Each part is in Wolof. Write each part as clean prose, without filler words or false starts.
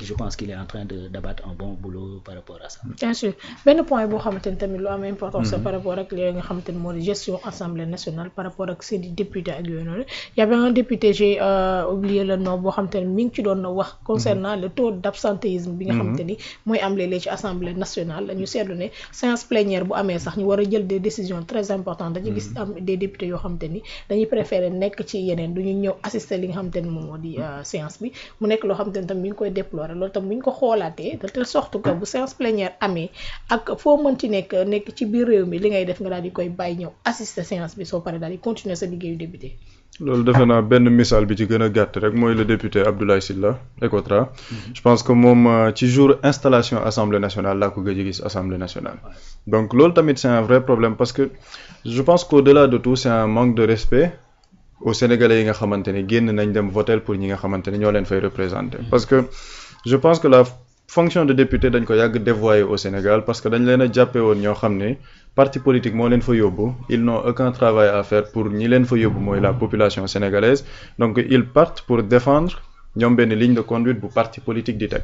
je pense qu'il est en train d'abattre un bon boulot par rapport à ça. Bien sûr benn point boo xamante ni tamit lu am importance par rapport ak li nga xamante ni moo di gestion assemblée nationale par rapport ak seen député ak yooyu noonu y avait un député j'ai oublié le nom boo xamante ni mi ngi ci doon wax concernant le taux d'absentéisme bi nga xamante ni mooy am léeg-léeg ci assemblée nationale dañu seetlu ne séance plénière bu amee sax ñu war a jël des décisions très importantes dañu gis am des députés yoo xamante ni dañuy préférer nekk ci yeneen duñu ñëw assister li nga xamante ni moom moo di séance bi mu nekk loo xamante ni tam mi ngi koy déplorer loolu tam bu ñu ko xoolaatee de telle sorte que bu séance plénière amee ak foo mënti nekk ci biir réew mi li ngay def nga daal di koy bàyyi ñëw assister séance bi soo paree daal di continuer sa liggéeyu député. loolu defe naa benn misaal bi ci gën a gàtt rek mooy le député Abdoulaye Sylla Ecotra. Je pense que moom ci jour installation assemblée nationale laa ko gëj a gis assemblée nationale. donc loolu tamit c'est un vrai problème parce que je pense qu'au-delà de tout c'est un manque de respect aux Sénégalais yi nga xamante ne génn nañ dem voter pour ñi nga xamante ne ñoo leen fay représenter. parce que je pense que la fonction de député dañ ko yàgg dévoyer au Sénégal parce que dañ leen a jàppe woon ñoo xam ne parti politique moo leen fa yóbbu ils n'ont aucun travail à faire pour ñi leen fa yóbbu mooy la population sénégalaise donc ils partent pour défendre ñoom benn ligne de conduite bu parti politique di teg.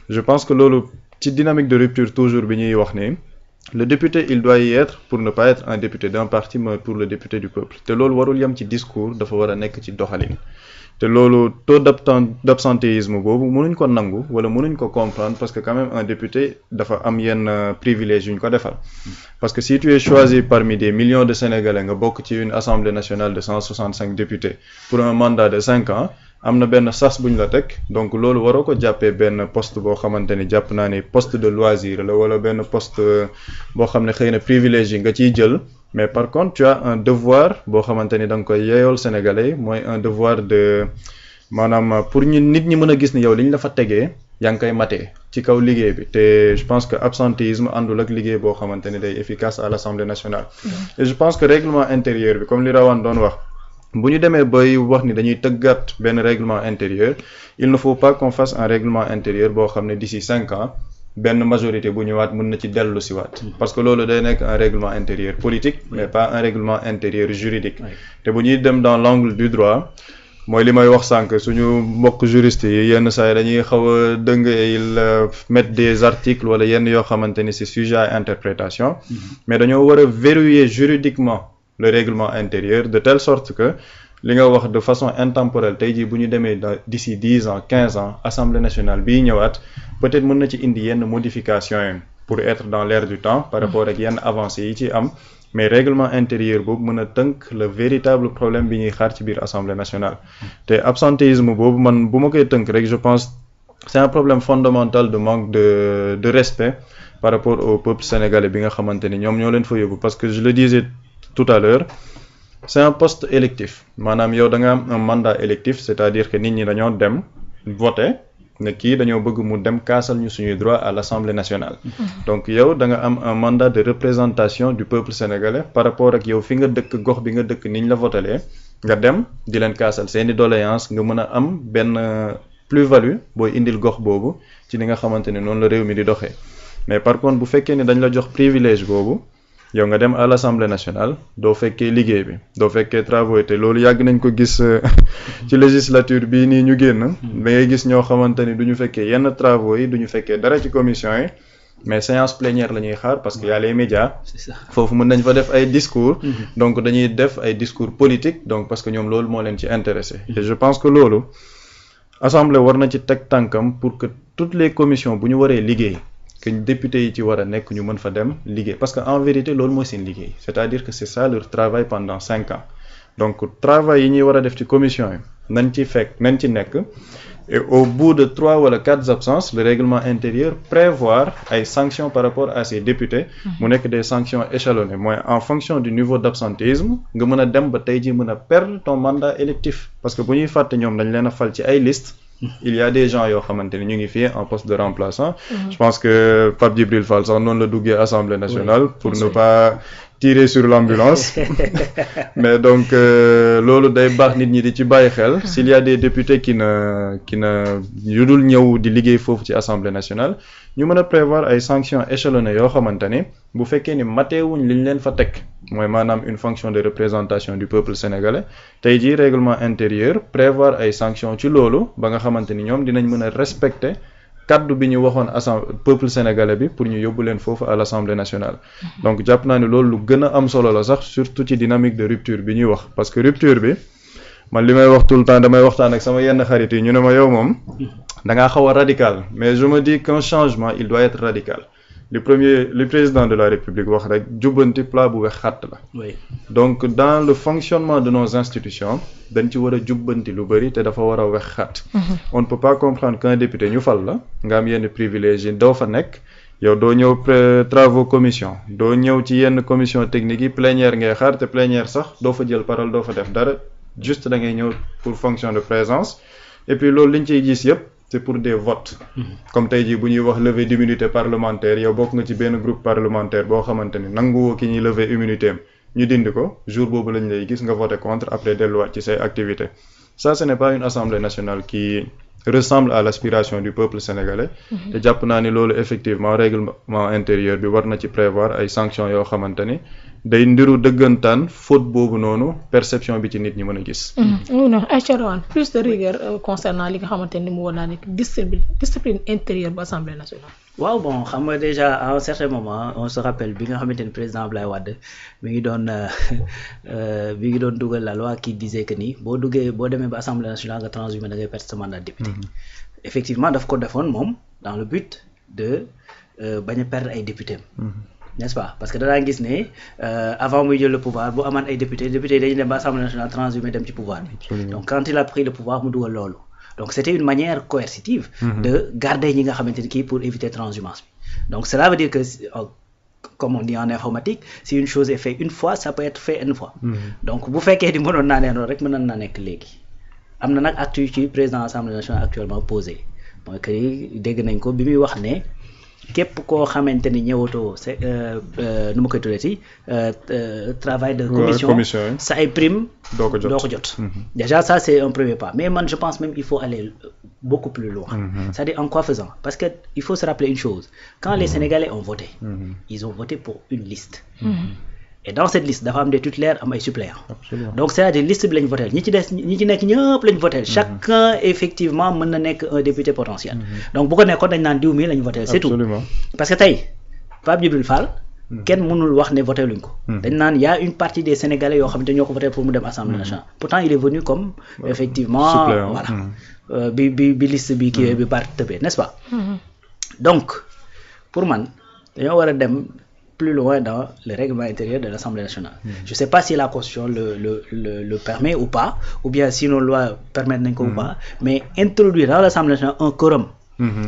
je pense que loolu ci dynamique de rupture toujours bi ñuy wax ne le député il doit y être pour ne pas être un député d'un parti mais pour le député du peuple te loolu warul yem ci discours dafa war a nekk ci doxalin. te loolu taux d'absentéisme boobu mënuñ ko nangu wala mënuñ ko comprendre parce que quand même un député dafa am yenn privilèges yu ñu ko defal parce que si tu es choisi parmi des millions de Sénégalais nga bokk ci une assemblée nationale de 165 députés pour un mandat de 5 ans am na benn sas bu ñu la teg donc loolu waroo ko jàppee benn poste boo xamante ni jàpp naa ne poste de loisir la wala benn poste boo xam ne xëy na privilège yi nga ciy jël. mais par contre tu as un devoir boo xamante ni da nga koy yeeyool Sénégalais mooy un devoir de maanaam pour ñu nit ñi mën a gis ni yow li ñu la fa tegee yaa ngi koy matee ci kaw liggéey bi te je pense que absentéisme àndul ak liggéey boo xamante ni day efficace à l'Assemblée nationale. et je pense que règlement intérieur bi comme li Rawane doon wax bu ñu demee bay wax ni dañuy tëggaat benn règlement intérieur il ne faut pas qu'on fasse un règlement intérieur boo xam ne d'ici 5 ans. benn majorité bu ñëwaat mën na ci dellu si waat parce que loolu day nekk un règlement intérieur politique mais pas un règlement intérieur juridique te bu ñuy dem dans l'angle du droit mooy li may wax sànq suñu mbokk juristes yi yenn saa yi dañuy xaw a dëng ils mettent des articles wala yenn yoo xamante ni c'est sujet à interprétation mais dañoo war a verrouiller juridiquement le règlement intérieur de telle sorte que li nga wax de façon intemporelle tey jii bu ñu demee d'ici 10 ans 15 ans assemblée nationale bii ñëwaat peut-être mën na ci indi yenn modifications yi pour être dans l'air du temps par rapport ak yenn avancées yi ci am mais règlement intérieur boobu mën a tënk le véritable problème bi ñuy xaar ci biir assemblée nationale. te absentéisme boobu man bu ma koy tënk rek je pense c'est un problème fondamental de manque de respect par rapport au peuple sénégalais bi nga xamante ni ñoom ñoo leen fa yóbbu parce que je le disais tout à l'heure c'est un poste électif maanaam yow da nga am un mandat électif c'est-à-dire que nit ñi dañoo dem voter ne kii dañoo bëgg mu dem kaasal ñu suñuy droit à l'Assemblée nationale. donc yow da nga am un mandat de représentation du peuple sénégalais par rapport ak yow fi nga dëkk gox bi nga dëkk niñ la votelee nga dem di leen kaasal seeni doléance nga mën a am benn plus-value booy indil gox boobu ci li nga xamante ne noonu la réew mi di doxee mais par contre bu fekkee ne dañ la jox privilège boobu yow nga dem à l'Assemblée nationale doo fekkee liggéey bi doo fekkee travaux te loolu yàgg nañ ko gis ci législature bii nii ñu génn da ngay gis ñoo xamante ni du ñu fekkee yenn travaux yi du ñu fekkee dara ci commission yi mais séance plénière la ñuy xaar parce que y a les médias foofu mën nañ fa def ay discours donc dañuy def ay discours politiques donc parce que ñoom loolu moo leen ci intéressé et je pense que loolu assemblée war na ci teg tànkam pour que toutes les commissions bu ñu waree liggéey que député yi ci war a nekk ñu mën fa dem liggéey parce que en vérité loolu mooy seen liggéey c'est-à-dire que c'est ça leur travail pendant 5 ans donc travail yi ñuy war a def ci commission yi nañ ci nekk et au bout de 3 wala 4 absences le règlement intérieur prévoir ay sanctions par rapport à ces députés mu nekk des sanctions échelonnées mooy en fonction du niveau d'absentéisme nga mën a dem ba tey ji mën a perdre ton mandat électif parce que bu ñuy fàtte ñoom dañ leen a fal ci ay listes il y a des gens yoo xamante ni ñu ngi fii en poste de remplaçant je pense que Pape Djibril Fall sax noonu la duggee Assemblée nationale pour ne pas tirer sur l'ambulance mais donc loolu day baax nit ñi di ci bàyyi xel s'il y a des députés qui ne yu dul ñëw di liggéey foofu ci Assemblée nationale ñu mën a prévoir ay sanctions échelonnées yoo xamante ni bu fekkee ni mateewuñ liñ leen fa teg mooy maanaam une fonction de représentation du peuple sénégalais tey jii règlement intérieur prévoir ay sanctions ci loolu ba nga xamante ni ñoom dinañ mën a respecter kaddu bi ñu waxoon peuple sénégalais bi pour ñu yóbbu leen foofu à l'Assemblée nationale. Donc jàpp naa ne loolu lu gën a am solo la sax surtout ci dynamique de rupture bi ñuy wax parce que rupture bi man li may wax tout le temps damay waxtaan ak sama yenn xarit yi ñu ne ma yow moom da ngaa xaw a radical mais je me dis qu'un changement il doit être radical. Le président de la République wax rek jubbanti plat bu wex xatt la. Oui. Donc dans le fonctionnement de nos institutions dañ ci war a jubbanti lu bëri te dafa war a wex xatt. On ne peut pas comprendre qu'un député ñu fal la nga am yenn privilèges yi doo fa nekk yow doo ñëw travaux commission doo ñëw ci yenn commission technique yi plénière ngay xaar te plénière sax doo fa jël parole doo fa def dara juste da ngay ñëw pour fonction de présence et puis loolu liñ ciy gis yëpp. C'est pour des votes. Comme tey jii bu ñuy wax levée d'immunité parlementaire yow bokk nga ci benn groupe parlementaire boo xamante ni nanguwoo ki ñuy lever immunité am ñu dindi ko jour boobu lañ lay gis nga voter contre après delluwaat ci say activités. Ça ce n'est pas une assemblée nationale qui ressemble à l'aspiration du peuple sénégalais. te jàpp naa ni loolu effectivement règlement intérieur bi war na ci prévoir ay sanctions yoo xamante ni day ndiru dëggantaan faute boobu noonu perception bi ci nit ñi mën a gis. non Aïcha Rawane plus de rigueur concernant li nga xamante ni mu woon naa nekk discipline intérieure bu Assemblée nationale. waaw bon xam nga déjà à un certain moment on se rappelle bi nga xamante ni président Abdoulaye Wade mi ngi doon dugal la loi qui disait que ni boo demee ba Assemblée nationale nga transhumé da ngay perdre sa mandat de député. Effectivement daf ko defoon moom dans le but de bañ a perdre ay députés. N'est-ce pas parce que danaa gis ne avant muy jël le pouvoir bu amaan ay députés dañuy dem ba Assemblée nationale transhumé dem ci pouvoir bi. Donc quand il a pris le pouvoir mu dugal loolu. Donc c'était une manière coercitive de garder ñi nga xamante ni kii pour éviter transhumance bi. Donc cela veut dire que comme on dit en informatique si une chose est faite une fois ça peut être fait une fois. Donc bu fekkee di mënoon naa ne loolu rek mënoon naa nekk léegi. Am na nag acte yu ci président Assemblée nationale actuellement posé mooy que dégg nañ ko bi muy wax ne. képp koo xamante ni ñëwatoo c'est nu ma koy tuddee ci travail de commission sa ay prime doo ko jot déjà ça c'est un premier pas mais man je pense même il faut aller beaucoup plus loin c'est-à-dire en quoi faisant parce que il faut se rappeler une chose quand les Sénégalais ont voté ils ont voté pour une liste et dans cette liste dafa am des titulaires am ay suppléants. Donc c'est-à-dire liste bi lañ voté ñi ci nekk ñëpp lañ voté chacun effectivement mën na nekk un député potentiel. Donc bu ko nekkoon dañ naan diw mi lañ voté c'est tout parce que tey Pape Djibril Fall kenn mënul wax ne voté luñ ko dañ naan y a une partie des Sénégalais yoo xam ne ñoo ko voté pour mu dem Assemblée nationale pourtant il est venu comme effectivement voilà bi liste bi kii bi parti tëbee n'est-ce pas donc pour man dañoo war a dem plus loin dans le règlement intérieur de l'Assemblée nationale. Je ne sais pas si la Constitution le permet ou pas, ou bien si nos lois permettent ou pas, mais introduire dans l'Assemblée nationale un quorum.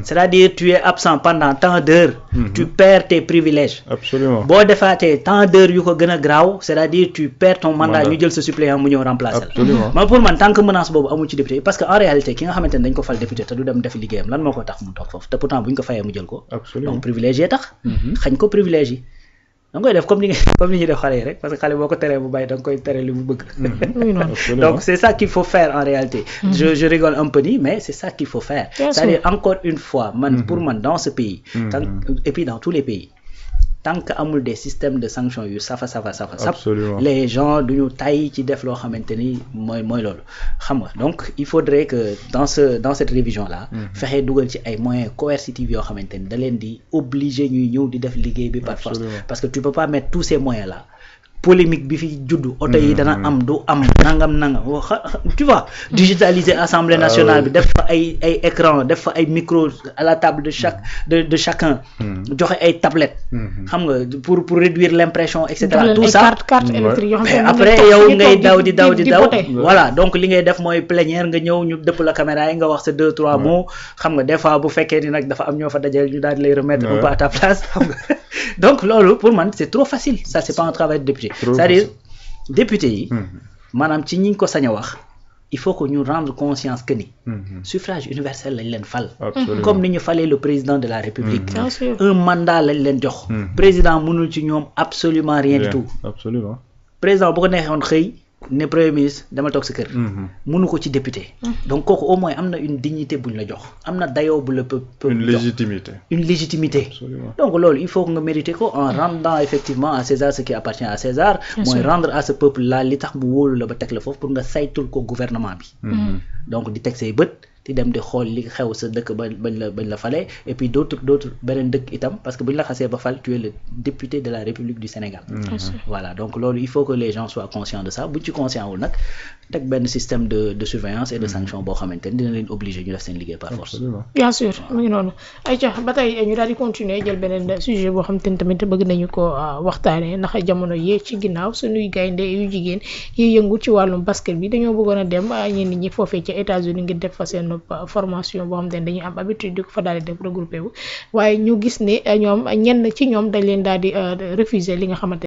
C'est-à-dire tu es absent pendant tant d'heures, tu perds tes privilèges. Absolument. Boo defaatee tant d'heures yu ko gën a graaw, c'est-à-dire tu perds ton mandat ñu jël sa suppléant mu ñëw remplacer la. Absolument. Man pour man tant que menace boobu amul ci député parce que en réalité ki nga xamante ne dañ ko fal député te du dem def liggéeyam lan moo ko tax mu toog foofu te pourtant bu ñu ko fayee mu jël ko. Absolument. Donc privilège yi tax. xañ ko privilège yi. da nga koy def comme ni ñuy def xale yi rek parce que xale boo ko teree bu bàyyi da nga koy tere li mu bëgg. Donc c'est ça qu'il faut faire en réalité. Je rigole un peu nii mais c'est ça qu'il faut faire. C'est-à-dire encore une fois pour man dans ce pays. Et puis dans tous les pays. Tant que amul des systèmes de sanctions yu safa les gens duñu tay ci def loo xamante ni mooy loolu xam nga donc il faudrait que dans cette révision là fexe dugal ci ay moyens coercitifs yoo xamante ni da leen di obliger ñuy ñëw di def liggéey bi par force parce que tu peux pas mettre tous ces moyens là polémique bi fi juddu oto yi dana am du am nangam tu vois digitaliser Assemblée nationale bi def fa ay écran def fa ay micro à la table de chacun joxe ay tablettes xam nga pour réduire l'impression etc tout ça mais après yow ngay daw di daw voilà donc li ngay def mooy plénière nga ñëw ñu dëpp la caméra yi nga wax sa 2-3 mots xam nga des fois bu fekkee ni nag dafa am ñoo fa dajale ñu daal di lay remettre un peu à ta place xam nga donc loolu pour man c'est trop facile ça c'est pas un travail de député c'est-à-dire député yi maanaam ci ñi ko sañ a wax il faut que ñu rendre conscience que ni suffrage universel lañ leen fal comme ni ñu falee le président de la République un mandat lañ leen jox président mënul ci ñoom absolument rien du tout président bu ko neexoon xëy ne premier ministre dama toog sa kër mënu ko ci député donc kooku au moins am na une dignité buñ la jox am na dayoo bu la peuple une légitimité Absolument. Donc loolu il faut que nga mériter ko en rendant effectivement à César ce qui appartient à César mooy rendre à ce peuple là li tax mu wóolu la ba teg la foofu pour nga saytul ko gouvernement bi donc di teg say bët di dem di xool li xew sa dëkk bañ la falee et puis d'autres beneen dëkk itam parce que bu ñu la xasee ba fal tu es le député de la République du Sénégal. Voilà donc loolu il faut que les gens soient conscients de ça buñ ci conscient wul nag teg benn système de surveillance et de sanction boo xamante ni dina leen obligé ñu def seen liggéey par force. Bien sûr mu ngi noonu ayca ba tey ñu daal di continuer jël beneen sujet boo xamante ni tamit bëgg nañu ko waxtaanee ndax jamono yee ci ginnaaw suñuy gaynde yu jigéen yi yëngu ci wàllum basket bi dañoo bëggoon a dem ñenn ñi foofee ca États-Unis ngir def fa seen formation boo xamante ne dañuy am habitude di ko fa daal di def regroupé wu waaye ñu gis ne ñoom ñenn ci ñoom dañ leen daal di refuser li nga xamante